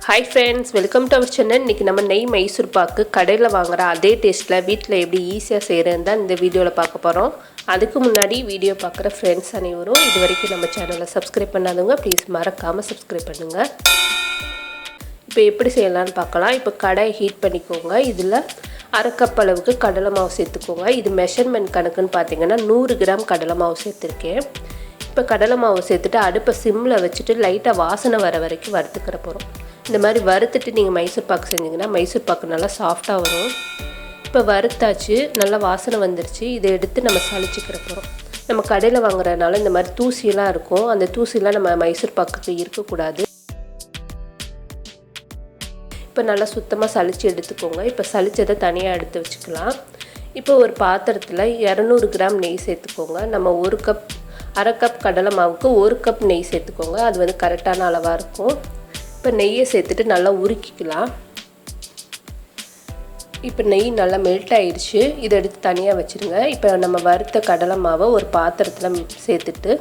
Hi friends, welcome to our channel. இன்னைக்கு நம்ம நெய் மைசூர் பாக்கு கடையில் வாங்குற அதே டேஸ்ட்ல வீட்ல எப்படி ஈஸியா செய்யறதுன்னு தான் இந்த வீடியோல பார்க்க போறோம். அதுக்கு முன்னாடி வீடியோ பார்க்குற फ्रेंड्स அனைவரும் இதுவரைக்கும் நம்ம சேனலை சப்ஸ்கிரைப் பண்ணாதவங்க ப்ளீஸ் மறக்காம சப்ஸ்கிரைப் பண்ணுங்க. இப்போ எப்படி செய்யலாம்னு பார்க்கலாம். இப்போ கடாய் ஹீட் பண்ணிக்கோங்க. இதுல அரை கப் அளவுக்கு கடலை மாவு சேர்த்துக்கோங்க. இது மெஷர்மென்ட் கணக்குன்னு பாத்தீங்கன்னா 100 கிராம் கடலை மாவு சேர்த்திருக்கேன். இப்போ கடலை மாவு சேர்த்துட்டு அடுப்பை சிம்ல வச்சுட்டு லைட்டா வாசனை வர வரைக்கும் வறுத்துக்கற போறோம். இந்த மாதிரி வறுத்துட்டு நீங்கள் மைசூர் பாக்கு செஞ்சீங்கன்னா மைசூர் பாக்கு நல்லா சாஃப்டாக வரும். இப்போ வறுத்தாச்சு, நல்லா வாசனை வந்துருச்சு. இதை எடுத்து நம்ம சளிச்சிக்கிற போகிறோம். நம்ம கடையில் வாங்குறதுனால இந்த மாதிரி தூசியெல்லாம் இருக்கும். அந்த தூசியெல்லாம் நம்ம மைசூர் பாக்குக்கு இருக்கக்கூடாது. இப்போ நல்லா சுத்தமாக சளிச்சு எடுத்துக்கோங்க. இப்போ சளிச்சதை தனியாக எடுத்து வச்சுக்கலாம். இப்போ ஒரு பாத்திரத்தில் 200 கிராம் நெய் சேர்த்துக்கோங்க. நம்ம அரை கப் கடலை மாவுக்கு 1 கப் நெய் சேர்த்துக்கோங்க. அது வந்து கரெக்டான அளவாக இருக்கும். இப்போ நெய்யை சேர்த்துட்டு நல்லா உருக்கிக்கலாம். இப்போ நெய் நல்லா மெல்ட் ஆயிடுச்சு. இதை எடுத்து தனியாக வச்சுருங்க. இப்போ நம்ம வறுத்த கடலை மாவை ஒரு பாத்திரத்தில் சேர்த்துட்டு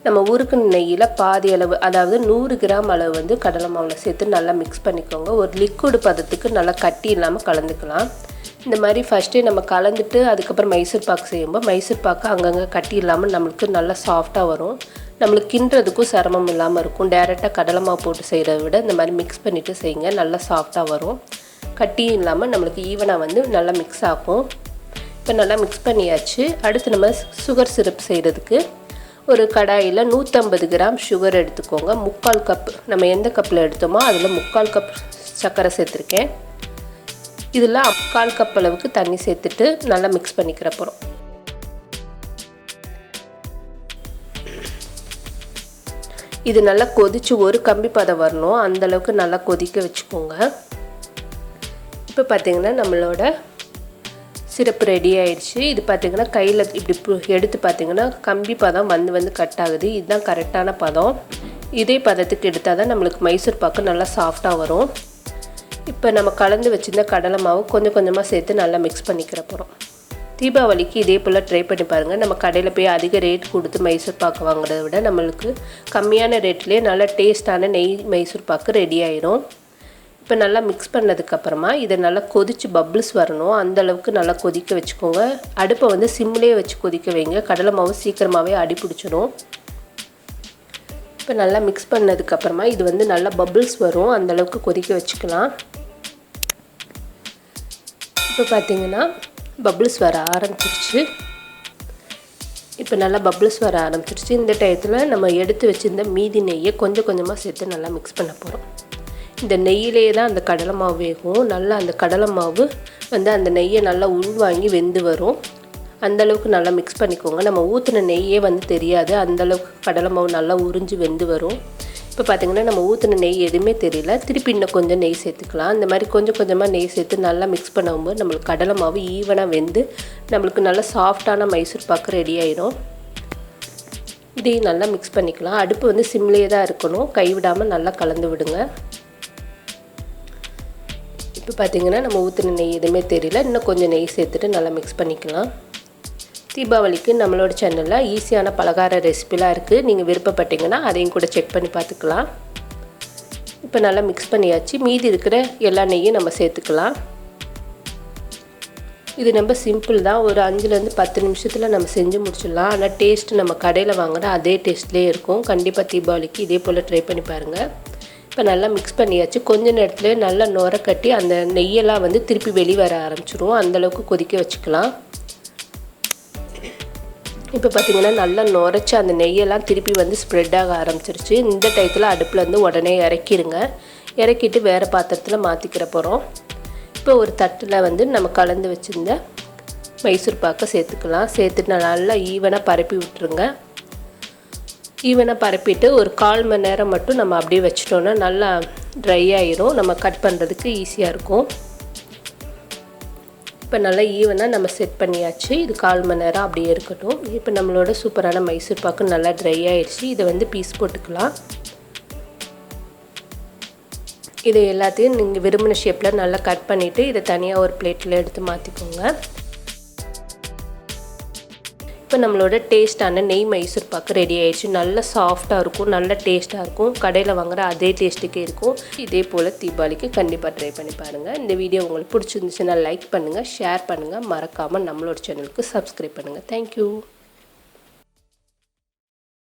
நம்ம உருக்குன நெய்யில் பாதி அளவு, அதாவது 100 கிராம் அளவு வந்து கடலை மாவில் சேர்த்து நல்லா மிக்ஸ் பண்ணிக்கோங்க. ஒரு லிக்விட் பதத்துக்கு நல்லா கட்டி இல்லாமல் கலந்துக்கலாம். இந்த மாதிரி ஃபஸ்ட்டே நம்ம கலந்துட்டு அதுக்கப்புறம் மைசூர் பாக்கு செய்யும்போது மைசூர் பாக்கு அங்கங்கே கட்டி இல்லாமல் நம்மளுக்கு நல்லா சாஃப்டாக வரும். நம்மளுக்கு கிண்டுறதுக்கும் சிரமம் இல்லாமல் இருக்கும். டைரெக்டாக கடலை மாவு போட்டு செய்கிறத விட இந்த மாதிரி மிக்ஸ் பண்ணிவிட்டு செய்யுங்க. நல்லா சாஃப்டாக வரும். கட்டியும் இல்லாமல் நம்மளுக்கு ஈவனாக வந்து நல்லா மிக்ஸ் ஆகும். இப்போ நல்லா மிக்ஸ் பண்ணியாச்சு. அடுத்து நம்ம சுகர் சிரப் செய்கிறதுக்கு ஒரு கடாயில் 150 கிராம் சுகர் எடுத்துக்கோங்க. 3/4 கப், நம்ம எந்த கப்பில் எடுத்தோமோ அதில் 3/4 கப் சர்க்கரை சேர்த்துருக்கேன். இதில் 1/4 கப் அளவுக்கு தண்ணி சேர்த்துட்டு நல்லா மிக்ஸ் பண்ணிக்கிற போகிறோம். இது நல்லா கொதிச்சு ஒரு கம்பி பதம் வரணும். அந்தளவுக்கு நல்லா கொதிக்க வச்சுக்கோங்க. இப்போ பார்த்திங்கன்னா நம்மளோட சிரப்பு ரெடி ஆயிடுச்சு. இது பார்த்திங்கன்னா கையில் இப்படி எடுத்து பார்த்திங்கன்னா கம்பி பதம் வந்து கட் ஆகுது. இதுதான் கரெக்டான பதம். இதே பதத்துக்கு எடுத்தால் தான் நம்மளுக்கு மைசூர் பாக்கு நல்லா சாஃப்டாக வரும். இப்போ நம்ம கலந்து வச்சுருந்த கடலை மாவு கொஞ்சம் கொஞ்சமாக சேர்த்து நல்லா மிக்ஸ் பண்ணிக்கிற போகிறோம். தீபாவளிக்கு இதே போல் ட்ரை பண்ணி பாருங்கள். நம்ம கடையில் போய் அதிக ரேட் கொடுத்து மைசூர் பாக்கு வாங்குறத விட நம்மளுக்கு கம்மியான ரேட்லேயே நல்லா டேஸ்டான நெய் மைசூர் பாக்கு ரெடி ஆயிரும். இப்போ நல்லா மிக்ஸ் பண்ணதுக்கப்புறமா இதை நல்லா கொதித்து பபிள்ஸ் வரணும். அந்தளவுக்கு நல்லா கொதிக்க வச்சுக்கோங்க. அடுப்பை வந்து சிம்லேயே வச்சு கொதிக்க வைங்க. கடலை மாவு சீக்கிரமாகவே அடி பிடிச்சிடும். இப்போ நல்லா மிக்ஸ் பண்ணதுக்கப்புறமா இது வந்து நல்லா பபிள்ஸ் வரும். அந்தளவுக்கு கொதிக்க வச்சுக்கலாம். இப்போ பார்த்திங்கன்னா பபிள்ஸ் வர ஆரம்பிச்சிருச்சு. இப்போ நல்லா பபிள்ஸ் வர ஆரம்பிச்சிருச்சு. இந்த டயத்தில் நம்ம எடுத்து வச்சுருந்த மீதி நெய்யை கொஞ்சம் கொஞ்சமாக சேர்த்து நல்லா மிக்ஸ் பண்ண போகிறோம். இந்த நெய்யிலேயே தான் அந்த கடலை மாவு வேகும். நல்லா அந்த கடலை மாவு வந்து அந்த நெய்யை நல்லா உள்வாங்கி வெந்து வரும். அந்தளவுக்கு நல்லா மிக்ஸ் பண்ணிக்கோங்க. நம்ம ஊற்றின நெய்யே வந்து தெரியாது. அந்தளவுக்கு கடலை மாவு நல்லா உறிஞ்சி வெந்து வரும். இப்போ பார்த்திங்கன்னா நம்ம ஊற்றின நெய் எதுவுமே தெரியல. திருப்பி இன்னும் கொஞ்சம் நெய் சேர்த்துக்கலாம். இந்த மாதிரி கொஞ்சம் கொஞ்சமாக நெய் சேர்த்து நல்லா மிக்ஸ் பண்ணும்போது நம்மளுக்கு கடலை மாவு ஈவனாக வெந்து நம்மளுக்கு நல்லா சாஃப்டான மைசூர் பாக்கு ரெடி ஆயிடும். இதையும் நல்லா மிக்ஸ் பண்ணிக்கலாம். அடுப்பு வந்து சிம்லேயே தான் இருக்கணும். கைவிடாமல் நல்லா கலந்து விடுங்க. இப்போ பார்த்திங்கன்னா நம்ம ஊற்றின நெய் எதுவுமே தெரியல. இன்னும் கொஞ்சம் நெய் சேர்த்துட்டு நல்லா மிக்ஸ் பண்ணிக்கலாம். தீபாவளிக்கு நம்மளோட சேனலில் ஈஸியான பலகார ரெசிபிலாம் இருக்குது. நீங்கள் விருப்பப்பட்டீங்கன்னா அதையும் கூட செக் பண்ணி பார்த்துக்கலாம். இப்போ நல்லா மிக்ஸ் பண்ணியாச்சு. மீதி இருக்கிற எல்லா நெய்யும் நம்ம சேர்த்துக்கலாம். இது நம்ம சிம்பிள் தான். ஒரு 5லேருந்து 10 நிமிஷத்தில் நம்ம செஞ்சு முடிச்சிடலாம். ஆனால் டேஸ்ட் நம்ம கடையில் வாங்குற அதே டேஸ்ட்லேயே இருக்கும். கண்டிப்பாக தீபாவளிக்கு இதே போல் ட்ரை பண்ணி பாருங்கள். இப்போ நல்லா மிக்ஸ் பண்ணியாச்சு. கொஞ்ச நேரத்துலேயே நல்லா நுர கட்டி அந்த நெய்யெல்லாம் வந்து திருப்பி வெளியே வர ஆரம்பிச்சிடும். அந்தளவுக்கு கொதிக்க வச்சுக்கலாம். இப்போ பார்த்திங்கன்னா நல்லா நுரைச்சி அந்த நெய்யெல்லாம் திருப்பி வந்து ஸ்ப்ரெட் ஆக ஆரம்பிச்சிருச்சு. இந்த டயத்தில் அடுப்பில் வந்து உடனே இறக்கிடுங்க. இறக்கிட்டு வேறு பாத்திரத்தில் மாற்றிக்கிற போகிறோம். இப்போ ஒரு தட்டில் வந்து நம்ம கலந்து வச்சுருந்த மைசூர் பாக்கை சேர்த்துக்கலாம். சேர்த்துட்டு நல்லா ஈவனாக பரப்பி விட்டுருங்க. ஈவனாக பரப்பிட்டு ஒரு 1/4 மணி நேரம் மட்டும் நம்ம அப்படியே வச்சிட்டோன்னா நல்லா ட்ரை ஆயிரும். நம்ம கட் பண்ணுறதுக்கு ஈஸியாக இருக்கும். இப்போ நல்லா ஈவனாக நம்ம செட் பண்ணியாச்சு. இது 1/4 மணி நேரம் அப்படியே இருக்கட்டும். இப்போ நம்மளோட சூப்பரான மைசூர் பாக்கு நல்லா ட்ரை ஆயிடுச்சு. இதை வந்து பீஸ் போட்டுக்கலாம். இதை எல்லாத்தையும் நீங்கள் விரும்பின ஷேப்பில் நல்லா கட் பண்ணிவிட்டு இதை தனியாக ஒரு பிளேட்டில் எடுத்து மாற்றிக்கோங்க. இப்போ நம்மளோட டேஸ்ட்டான நெய் மைசூர் பாக்கு ரெடி ஆயிடுச்சு. நல்ல சாஃப்டாக இருக்கும், நல்ல டேஸ்ட்டாக இருக்கும். கடையில் வாங்குற அதே டேஸ்ட்டுக்கே இருக்கும். இதே போல் தீபாவளிக்கு கண்டிப்பாக ட்ரை பண்ணி பாருங்கள். இந்த வீடியோ உங்களுக்கு பிடிச்சிருந்துச்சுன்னா லைக் பண்ணுங்கள், ஷேர் பண்ணுங்கள், மறக்காமல் நம்மளோட சேனலுக்கு சப்ஸ்கிரைப் பண்ணுங்கள். தேங்க்யூ.